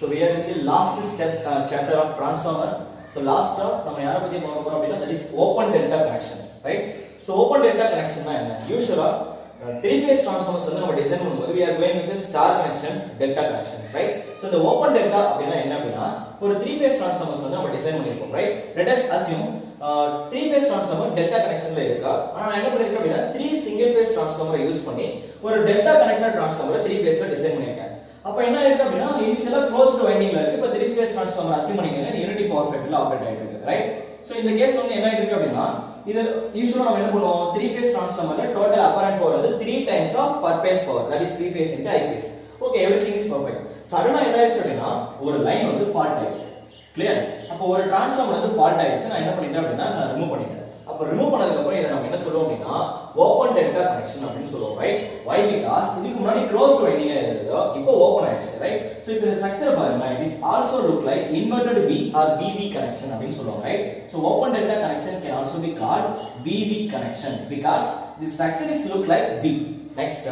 So we are in the last step chapter of transformer. So last term நம்ம யாரை பத்தி பார்க்க போறோம் அப்படினா that is open delta connection, right? So open delta connection னா என்ன? Usually three phase transformers வந்து நம்ம டிசைன் பண்ணும்போது we are going with the star connections, delta connections, right? So the open delta அப்படினா என்ன அப்படினா ஒரு three phase transformers வந்து நம்ம டிசைன் பண்ணிருக்கோம், right? Let us assume three phase transformer delta connectionல இருக்கா. ஆனா நான் என்ன பண்ணிருக்கேன் அப்படினா three single phase transformer use பண்ணி ஒரு delta connected transformer three phase ல டிசைன் பண்ணிருக்கேன். அப்ப என்ன இருக்கு அப்படினா இனிஷியலா க்ளோஸ்ட் வைண்டிங்ல இருக்கு. இப்ப 3 phase transformer அஸ்யூம் பண்ணிக்கங்க யூனிட்டி பவர் ஃபேக்டர்ல ஆபரேட் ஆயிட்டு இருக்கு, ரைட்? சோ இந்த கேஸ் வந்து என்ன இருக்கு அப்படினா இது யூசுவலா நம்ம என்ன பண்ணுவோம் 3 phase transformerல டோட்டல் அப்பரண்ட் பவர் வந்து 3 times of per phase power, that is 3 phase into I phase. Okay, everything is perfect. சடனா என்ன ஆயிடுச்சு அப்படினா ஒரு லைன் வந்து ஃபால்ட் ஆயிடுச்சு. கிளியர்? அப்ப ஒரு டிரான்ஸ்ஃபார்மர் வந்து ஃபால்ட் ஆயிடுச்சு. நான் என்ன பண்ணிட்டேன் அப்படினா நான் ரிமூவ் பண்ணிட்டேன். அப்ப ரிமூவ் பண்ணதுக்கு அப்புறம் இத நம்ம என்ன சொல்றோம் அப்படினா ஓபன் டெல்டா கனெக்ஷன் அப்படினு சொல்றோம், ரைட்? why because இதுக்கு முன்னாடி க்ளோஸ்ட் வைண்டிங் இருந்தது, இப்போ ஓபன் ஆயிடுச்சு, ரைட்? சோ இப்போ இந்த ஸ்ட்ரக்சர் பாருங்க, it is also look like inverted V or VV connection அப்படினு சொல்றோம், right? So open delta connection can also be called VV connection because the structure is look like V. Next,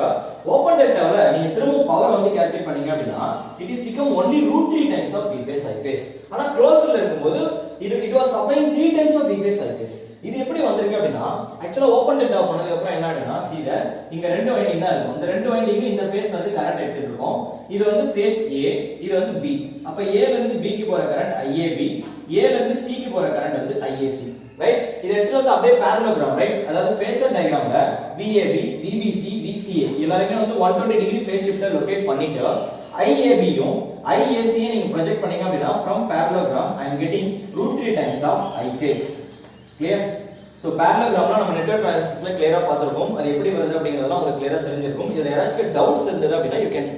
open deltaல நீங்க திரும்ப power வந்து calculate பண்ணீங்க அப்படினா it is become only √3 times of V phase I phase. ஆனா க்ளோஸ்ல இருக்கும்போது it was supplying 3 times of V phase I phase. இது எப்படி வந்திருக்கு அப்படினா एक्चुअली ஓபன் டெல்டா பண்ணதுக்கு அப்புறம் என்ன ஆகுதுனா சீத இங்க ரெண்டு வைண்டிங் தான் இருக்கும். இந்த ரெண்டு வைண்டிங்ல இந்த ஃபேஸ் வந்து கரண்ட் எடுத்துட்டு இருக்கோம். இது வந்து ஃபேஸ் A, இது வந்து B. அப்ப A ல இருந்து B க்கு போற கரண்ட் IAB, A ல இருந்து C க்கு போற கரண்ட் வந்து IAC, ரைட்? இது எடுத்துட்டு வந்து அப்படியே parallelogram, ரைட்? அதாவது ஃபேஸர் டயகிராம்ல VAB, VBC, VCA எல்லாரையும் வந்து 120 டிகிரி ஃபேஸ் ஷிஃப்ட்ல லொகேட் பண்ணிட்டு IAB யும் IAC யும் நீங்க ப்ரொஜெக்ட் பண்ணீங்க அப்படினா from parallelogram I am getting √3 times of I phase. Clear? So parallelogramல நம்ம நெட்வொர்க் அனாலிசிஸ்ல கிளியரா பார்த்திருக்கோம். அது எப்படி வருது அப்படிங்கறதெல்லாம் உங்களுக்கு கிளியரா தெரிஞ்சிருக்கும். இதுல ஏதாச்சும் டவுட்ஸ் இருந்தது அப்படினா you can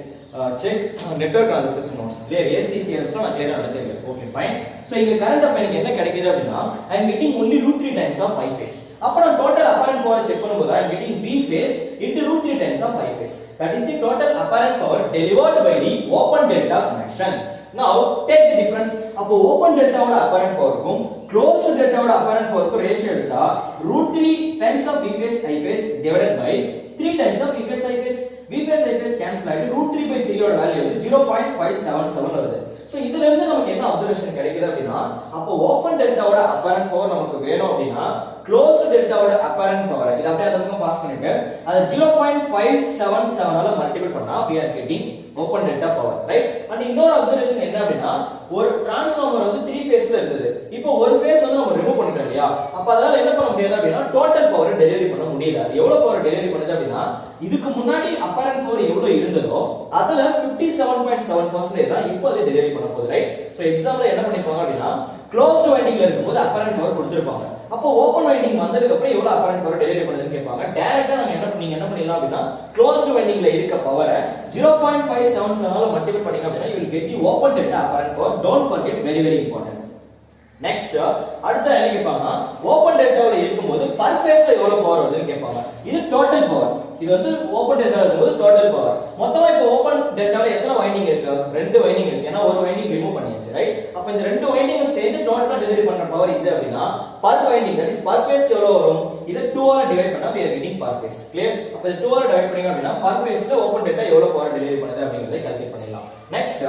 check network analysis notes. Clear? AC theorems நான் கிளியரா நடத்திருக்கேன். Okay, fine. So இங்க கரண்ட் அப்ப எனக்கு என்ன கிடைக்குது அப்படினா I am getting only √3 times of I phase. அப்ப நான் டோட்டல் அப்பரண்ட் பவர் செக் பண்ணும்போது I am getting V phase into √3 times of I phase. That is the total apparent power delivered by the open delta connection. Now take the difference. அப்போ open delta ஓட apparent power க்கும் closed delta ஓட apparent power க்கும் ratio எடுத்தா √3 times of V phase I phase divided by 3 times of V phase I phase. V phase I phase cancel ஆயிட்டு √3/3 ஓட value வந்து 0.577 வருது. சோ இதுல இருந்து நமக்கு என்ன அப்சர்வேஷன் கிடைக்குது அப்படினா அப்போ open delta ஓட apparent power நமக்கு வேணும் அப்படினா closed delta ஓட apparent power இத அப்படியே அந்த பக்கம் பாஸ் பண்ணிட்டு அத 0.577 ஆல மல்டிபிள் பண்ணா we are getting open delta power, right? and இன்னொரு அப்சர்வேஷன் என்ன அப்படினா ஒரு டிரான்ஸ்ஃபார்மர் வந்து 3 ஃபேஸ்ல இருந்தது. இப்போ ஒரு ஃபேஸ் வந்து நம்ம ரிமூவ் பண்ணிட்டோம் இல்லையா? அப்ப அதனால என்ன பண்ண முடியாது அப்படினா டோட்டல் பவர் டெலிவரி பண்ண முடியல. எவ்வளவு பவர் டெலிவரி பண்ணுது அப்படினா இதுக்கு முன்னாடி அப்பரண்ட் பவர் எவ்வளவு இருந்ததோ அதுல 57.7% தான் இப்போ அது டெலிவரி பண்ண போகுது, ரைட்? சோ எக்ஸாம்பிள் என்ன பண்ணிருப்பாங்க அப்படினா க்ளோஸ்ட் வைண்டிங்ல இருக்கும்போது அப்பரண்ட் பவர் கொடுத்திருப்பாங்க. அப்போ ஓபன் வைண்டிங் வந்ததுக்கு அப்புறம் எவ்வளவு அப்பரண்ட் பவர் டெலிவரி பண்ணுதுன்னு கேட்பாங்க. டைரக்ட்டா நீங்க என்ன பண்ணலாம் அப்படினா க்ளோஸ்ட் வைண்டிங்ல இருக்க பவரை 0.577 ஆல மல்டிபிள் பண்ணீங்க அப்படினா you will get the open delta apparent power. Don't forget, very very important. Next அடுத்து என்ன கேட்பாங்க ஓபன் டெல்டால இருக்கும்போது பர் ஃபேஸ்ல எவ்வளவு பவர் வருதுன்னு கேட்பாங்க. இது டோட்டல் பவர். இது வந்து ஓபன் டெல்டால இருக்கும்போது டோட்டல் பவர். மொத்தமா இப்போ ஓபன் டெல்டால எத்தனை வைண்டிங் இருக்கு? ரெண்டு வைண்டிங் இருக்கு. ஏனா ஒரு வைண்டிங் ரிமூவ் பண்ணியாச்சு, ரைட்? அப்ப இந்த ரெண்டு வைண்டிங் சேர்ந்து டோட்டலா டெலிவரி பண்ற பவர் இது அப்படினா per winding that is per phase எவ்வளவு வரும்? இத 2 ஆல டிவைட் பண்ணா we are getting per phase. Clear? அப்ப இது 2 ஆல டிவைட் பண்ணீங்க அப்படினா பர் ஃபேஸ்ல ஓபன் டெல்டா எவ்வளவு பவர் டெலிவரி பண்ணுது அப்படிங்கறதை கால்குலேட் பண்ணிடலாம். Next,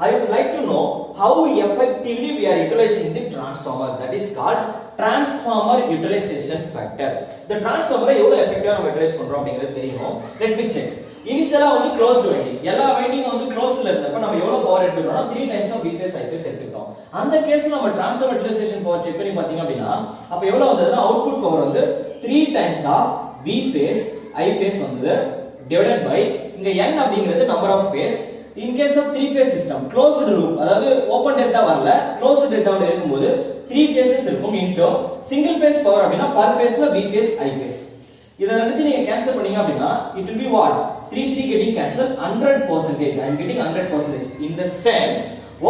I would like to know how effectively we are utilizing the transformer, that is called transformer utilization factor. The transformer எவ்வளவு எஃபெக்டிவா நம்ம யூட்டிலைஸ் பண்றோம் அப்படிங்கிறது தெரியும். Let me check. இனிஷியலா வந்து க்ளோஸ்ட் வைண்டிங், எல்லா வைண்டிங்கும் வந்து க்ளோஸ்ல இருந்தப்ப நம்ம எவ்வளவு பவர் எடுத்துட்டோம்னா 3 times of V phase I phase எடுத்துட்டோம். அந்த கேஸ்ல நம்ம transformer utilization power செக் பண்ணி பாத்தீங்க அப்படினா அப்ப எவ்வளவு வந்ததுன்னா அவுட்புட் பவர் வந்து 3 times of V phase I phase வந்தது divided by இங்க n அப்படிங்கிறது number of phase. In case of three phase system closed loop அதாவது open delta வரல closed delta ல இருக்கும்போது 3 phases இருக்கும் into single phase power அப்படினா per phase ல V phase I phase. இத ரெண்டுத்தையும் நீங்க கேன்சல் பண்ணீங்க அப்படினா it will be what 3 getting cancelled 100%. I am getting 100%. in the sense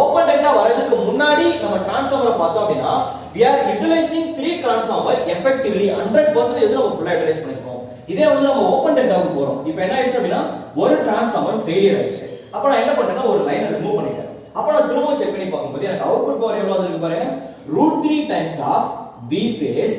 open delta வரதுக்கு முன்னாடி நம்ம டிரான்ஸ்ஃபார்மரை பார்த்தோம் அப்படினா we are utilizing 3 transformer effectively 100% இது நம்ம ஃபுல்லா யூட்டிலைஸ் பண்ணிருக்கோம். இதே வந்து நம்ம ஓபன் டெல்டாவுக்கு போறோம். இப்போ என்ன ஆயிடுச்சு அப்படினா ஒரு டிரான்ஸ்ஃபார்மர் ஃபெயிலியர் ஆயிடுச்சு. அப்ப நான் என்ன பண்றேன்னா ஒரு லைனை ரிமூவ் பண்ணிட்டேன். அப்ப நான் திரும்ப செக் பண்ணி பார்க்கும்போது எனக்கு அவுட்புட் பவர் எவ்வளவு வந்திருக்கு பாருங்க √3 times of V phase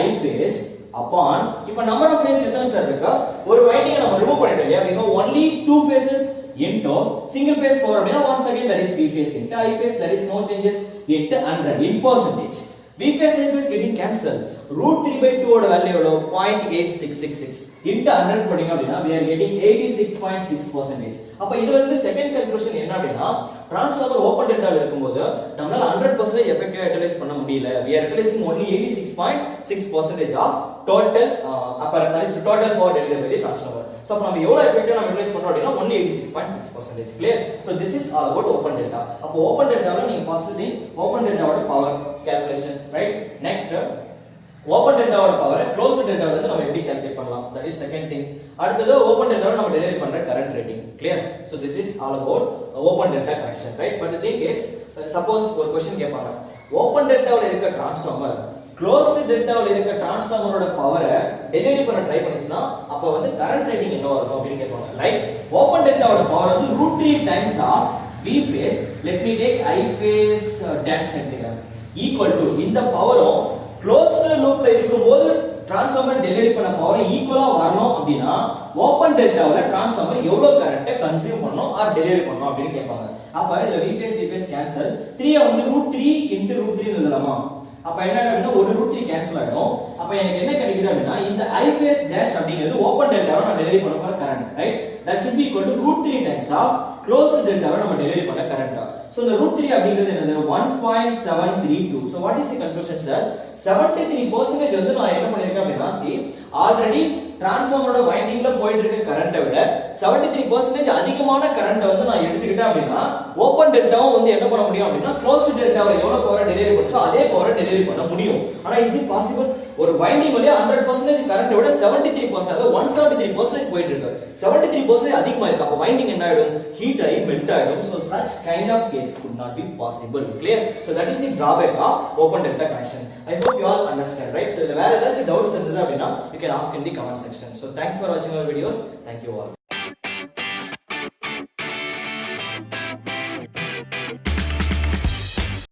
I phase upon இப்போ நம்பர் ஆஃப் ஃபேஸ் எத்தனை சார் இருக்கு? ஒரு வைண்டிங் நம்ம ரிமூவ் பண்ணிட்டோம் இல்லையா? we have only two phases into single phase power அப்படினா once again that is V phase into I phase, that is no changes, into 100 in percentage. V phase I phase getting cancelled. root 3 by 2 ஓட value எவ்வளவு 0.8666 into 100 போடிங்க அப்படினா we are getting 86.6%. அப்ப இதுல இருந்து second conclusion என்ன அப்படினா transformer open டெல்டால இருக்கும்போது நம்மளால 100% எஃபெக்டிவா யூட்டிலைஸ் பண்ண முடியல. we are utilizing only 86.6% of total apparent, that is total power delivered by the transformer. So அப்ப நம்ம எவ்வளவு எஃபெக்டிவா நம்ம யூட்டிலைஸ் பண்றோம் அப்படினா only 86.6%. clear? So this is all about open delta. அப்ப open deltaல நீங்க first thing open delta ஓட power calculation, right? Next open delta ஓட பவர் closed delta வந்து நம்ம எப்படி கால்குலேட் பண்ணலாம், that is second thing. அடுத்தது open delta நம்ம டெலிவரி பண்ற current rating. clear? So this is all about open delta connection, right? But the thing is, suppose ஒரு question கேட்பாங்க, open delta ல இருக்க டிரான்ஸ்ஃபார்மர் closed delta ல இருக்க டிரான்ஸ்ஃபார்மரோட பவரை டெலிவரி பண்ண ட்ரை பண்ணுச்சுனா அப்ப வந்து current rating என்ன வரும் அப்படினு கேட்பாங்க. லைக் open delta ஓட பவர் வந்து √3 times of V phase, let me take I phase dash எடுத்துக்கிறேன், equal to இந்த பவரும் closed loopல இருக்கும்போது டிரான்ஸ்ஃபார்மர் டெலிவரி பண்ண பவர் ஈக்குவலா வரணும் அப்படினா ஓபன் டெல்டாவுல டிரான்ஸ்ஃபார்மர் எவ்வளவு கரண்ட்டை கன்சியூம் பண்ணனும் ஆர் டெலிவரி பண்ணனும் அப்படினு கேட்பாங்க. அப்ப இந்த V phase கேன்சல், 3 வந்து √3 into √3 எழுதலாமா? அப்ப என்ன அப்படினா ஒரு √3 கேன்சல் ஆயிடும். அப்ப எனக்கு என்ன கிடைக்குது அப்படினா இந்த I phase dash அப்படிங்கிறது ஓபன் டெல்டாவை நான் டெலிவரி பண்ண போற current, right? that should be equal to √3 times of closed delta நம்ம டெலிவரி பண்ண கரண்ட். so இந்த √3 அப்படிங்கிறது என்னது 1.732. so what is the conclusion sir? 73% வந்து நான் என்ன பண்ணிருக்கேன் அப்படினா see already டிரான்ஸ்ஃபார்மரோட வைண்டிங்ல போயிட்டு இருக்க கரண்ட்டை விட 73% அதிகமான கரண்ட்டை வந்து நான் எடுத்துக்கிட்டேன் அப்படினா ஓபன் டெல்டாவும் வந்து என்ன பண்ண முடியும் அப்படினா க்ளோஸ்ட் டெல்டாவை எவ்வளவு பவர் டெலிவரி பண்ணச்சோ அதே பவரை டெலிவரி பண்ண முடியும். ஆனா is it possible? ஒரு வைண்டிங் வழியா 100% கரண்ட்டை விட 73% அதாவது 173% போயிட்டு இருக்கு, 73% அதிகமா இருக்கு. அப்ப வைண்டிங் என்ன ஆயிடும், ஹீட் ஆகி மெல்ட் ஆயிடும். so such kind of case could not be possible. clear? so that is the drawback of open delta connection. I hope you all understand, right? so வேற ஏதாச்சும் டவுட்ஸ் இருந்தது அப்படினா you can ask in the comment section. so thanks for watching our videos. thank you all.